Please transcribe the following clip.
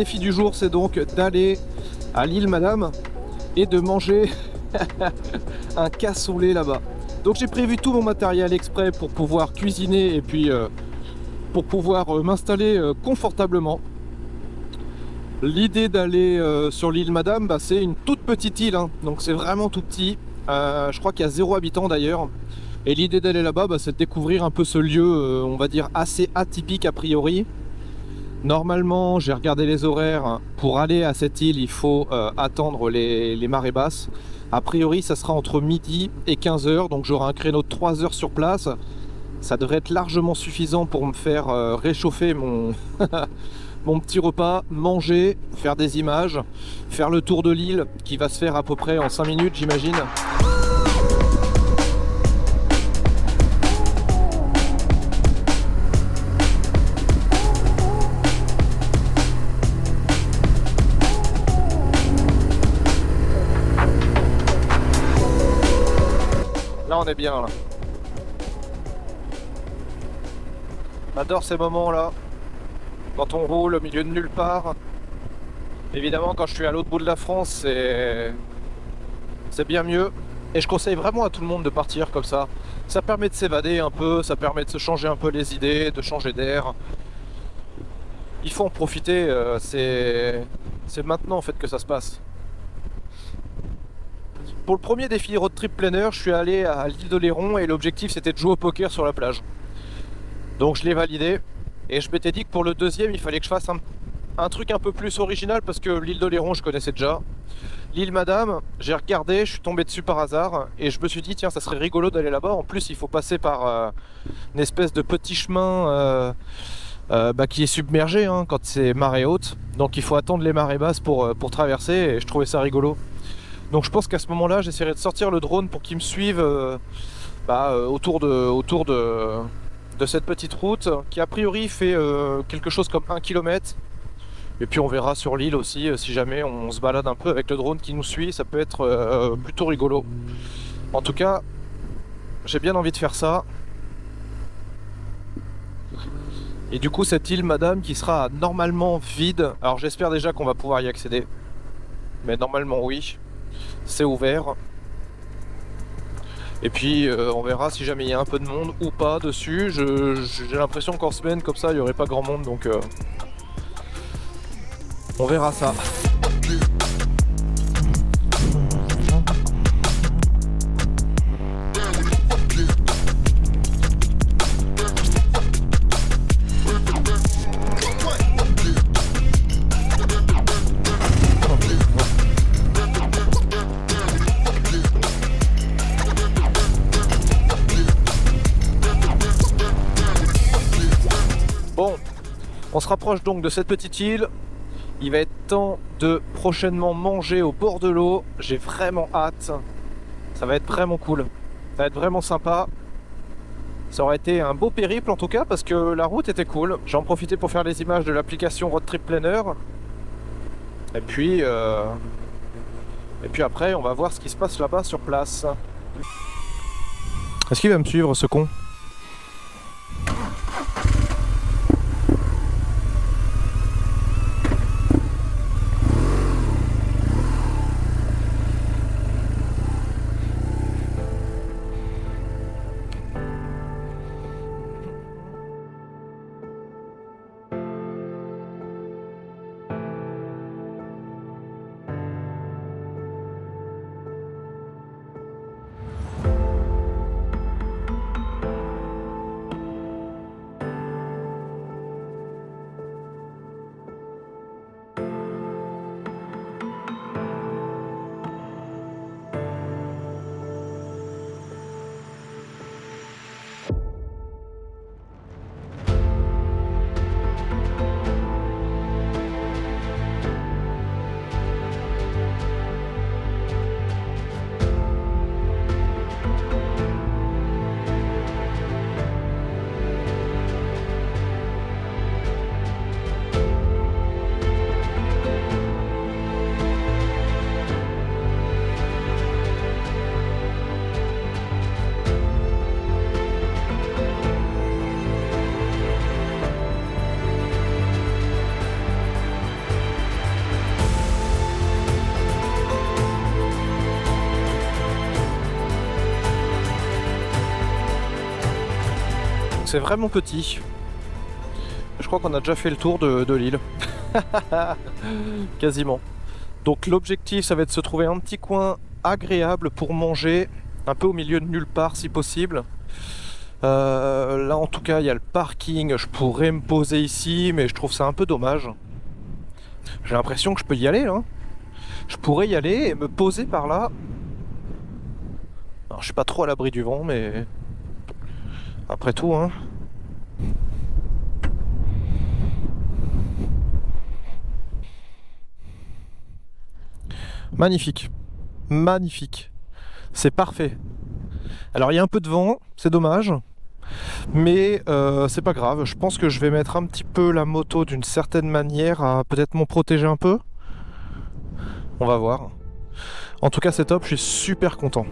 défi du jour, c'est donc d'aller à l'île Madame et de manger un cassoulet là-bas. Donc j'ai prévu tout mon matériel exprès pour pouvoir cuisiner et puis pour pouvoir m'installer confortablement. L'idée d'aller sur l'île Madame, bah, c'est une toute petite île, hein, donc c'est vraiment tout petit. Je crois qu'il y a 0 habitant d'ailleurs. Et l'idée d'aller là-bas, bah, c'est de découvrir un peu ce lieu, on va dire assez atypique a priori. Normalement, j'ai regardé les horaires. Pour aller à cette île, il faut attendre les marées basses. A priori, ça sera entre midi et 15h, donc j'aurai un créneau de 3 heures sur place. Ça devrait être largement suffisant pour me faire réchauffer mon... mon petit repas, manger, faire des images, faire le tour de l'île qui va se faire à peu près en 5 minutes j'imagine. Là on est bien là. J'adore ces moments là. Quand on roule au milieu de nulle part. Évidemment quand je suis à l'autre bout de la France c'est bien mieux. Et je conseille vraiment à tout le monde de partir comme ça. Ça permet de s'évader un peu, ça permet de se changer un peu les idées, de changer d'air. Il faut en profiter, c'est maintenant en fait que ça se passe. Pour le premier défi road trip plein air, je suis allé à l'île d'Oléron et l'objectif c'était de jouer au poker sur la plage. Donc je l'ai validé et je m'étais dit que pour le deuxième il fallait que je fasse un truc un peu plus original parce que l'île d'Oléron je connaissais déjà. L'île Madame, j'ai regardé, je suis tombé dessus par hasard et je me suis dit tiens ça serait rigolo d'aller là-bas. En plus il faut passer par une espèce de petit chemin qui est submergé hein, quand c'est marée haute. Donc il faut attendre les marées basses pour traverser et je trouvais ça rigolo. Donc je pense qu'à ce moment-là j'essaierai de sortir le drone pour qu'il me suive autour de cette petite route qui a priori fait quelque chose comme 1 km. Et puis on verra sur l'île aussi si jamais on se balade un peu avec le drone qui nous suit, ça peut être plutôt rigolo. En tout cas, j'ai bien envie de faire ça. Et du coup cette île Madame qui sera normalement vide, alors j'espère déjà qu'on va pouvoir y accéder. Mais normalement oui, c'est ouvert. Et puis on verra si jamais il y a un peu de monde ou pas dessus. J'ai l'impression qu'en semaine comme ça il n'y aurait pas grand monde donc on verra ça. Bon, on se rapproche donc de cette petite île. Il va être temps de prochainement manger au bord de l'eau. J'ai vraiment hâte. Ça va être vraiment cool. Ça va être vraiment sympa. Ça aurait été un beau périple en tout cas parce que la route était cool. J'en profitais pour faire les images de l'application Road Trip Planner. Et puis après on va voir ce qui se passe là-bas sur place. Est-ce qu'il va me suivre ce con ? c'est vraiment petit. Je crois qu'on a déjà fait le tour de l'île. Quasiment. Donc l'objectif, ça va être de se trouver un petit coin agréable pour manger, un peu au milieu de nulle part si possible. Là en tout cas il y a le parking, je pourrais me poser ici mais je trouve ça un peu dommage. J'ai l'impression que je peux y aller hein. Je pourrais y aller et me poser par là. Alors je suis pas trop à l'abri du vent mais après tout hein. Magnifique. Magnifique. C'est parfait. Alors il y a un peu de vent, c'est dommage. Mais c'est pas grave, je pense que je vais mettre un petit peu la moto d'une certaine manière à peut-être m'en protéger un peu. On va voir. En tout cas c'est top, je suis super content.